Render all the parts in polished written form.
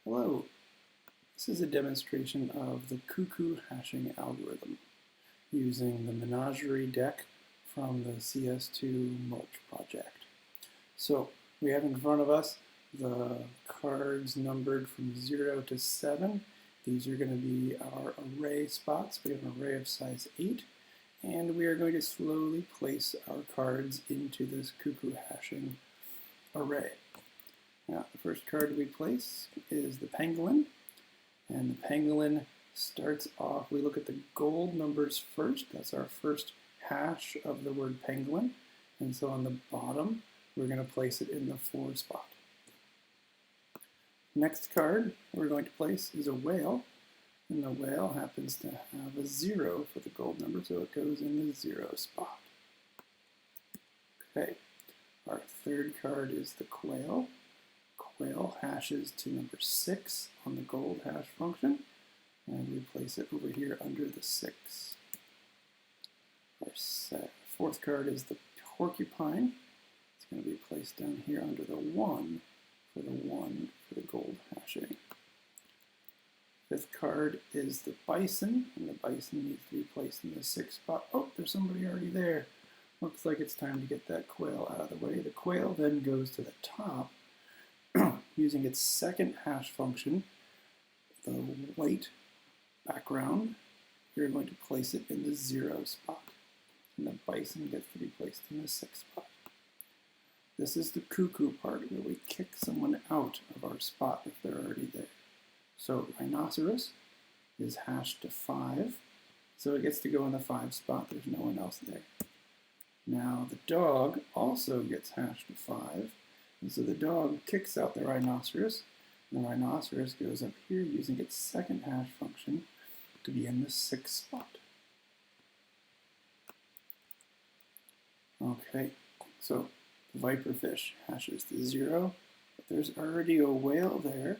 Hello, this is a demonstration of the Cuckoo Hashing algorithm using the Menagerie Deck from the CS2Mulch project. So we have in front of us the cards numbered from 0 to 7. These are going to be our array spots. We have an array of size 8, and we are going to slowly place our cards into this Cuckoo Hashing array. Now, the first card we place is the pangolin, and the pangolin starts off, we look at the gold numbers first. That's our first hash of the word pangolin, and so on the bottom we're going to place it in the 4 spot. Next card we're going to place is a whale, and the whale happens to have a 0 for the gold number, so it goes in the 0 spot. Okay, our third card is the quail. Quail hashes to number 6 on the gold hash function, and we place it over here under the 6. Our fourth card is the porcupine. It's going to be placed down here under the 1 for the gold hashing. Fifth card is the bison, and the bison needs to be placed in the 6th spot. Oh, there's somebody already there. Looks like it's time to get that quail out of the way. The quail then goes to the top using its second hash function, the white background. You're going to place it in the 0 spot, and the bison gets to be placed in the 6th spot. This is the cuckoo part, where we kick someone out of our spot if they're already there. So rhinoceros is hashed to 5, so it gets to go in the 5 spot. There's no one else there. Now the dog also gets hashed to 5, and so the dog kicks out the rhinoceros, and the rhinoceros goes up here using its second hash function to be in the 6th spot. Okay, so the viperfish hashes to 0, but there's already a whale there,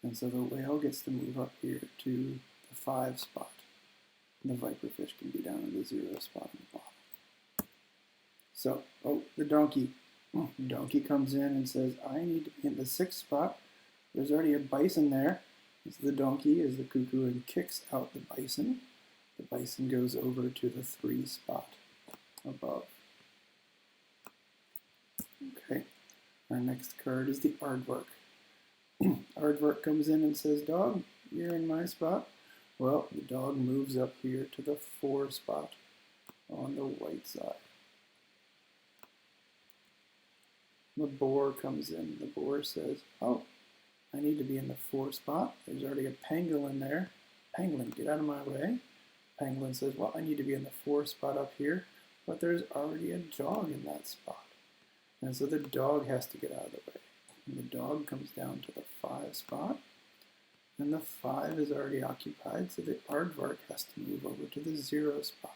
and so the whale gets to move up here to the 5 spot, and the viperfish can be down in the 0 spot on the bottom. So, oh, the donkey. The donkey comes in and says, I need to be in the 6th spot. There's already a bison there. So the donkey is the cuckoo and kicks out the bison. The bison goes over to the 3 spot above. Okay, our next card is the aardvark. Aardvark comes in and says, dog, you're in my spot. Well, the dog moves up here to the 4 spot on the white side. The boar comes in. The boar says, oh, I need to be in the 4 spot. There's already a pangolin there. Pangolin, get out of my way. Pangolin says, well, I need to be in the 4 spot up here, but there's already a dog in that spot. And so the dog has to get out of the way. And the dog comes down to the 5 spot, and the 5 is already occupied, so the aardvark has to move over to the 0 spot.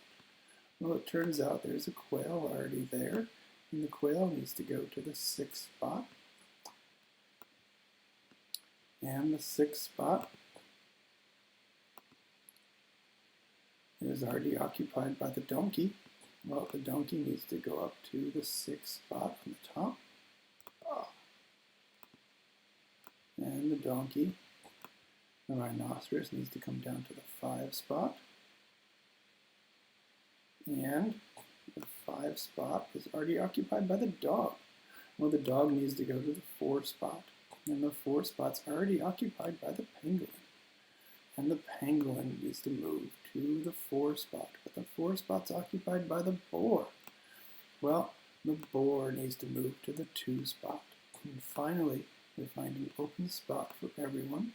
Well, it turns out there's a quail already there, and the quail needs to go to the 6th spot. And the 6th spot is already occupied by the donkey. Well, the donkey needs to go up to the 6th spot on the top. And the donkey, the rhinoceros, needs to come down to the 5 spot. And the 5 spot is already occupied by the dog. Well, the dog needs to go to the 4 spot, and the 4 spot's already occupied by the pangolin. And the pangolin needs to move to the 4 spot, but the 4 spot's occupied by the boar. Well, the boar needs to move to the 2 spot. And finally, we find an open spot for everyone,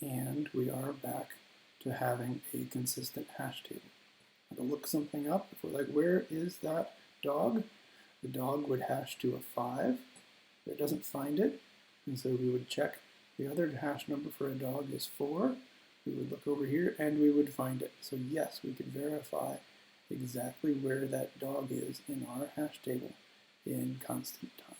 and we are back to having a consistent hash table. To look something up, if we're like, where is that dog? The dog would hash to a 5, but it doesn't find it, and so we would check the other hash number for a dog is 4. We would look over here and we would find it. So yes, we could verify exactly where that dog is in our hash table in constant time.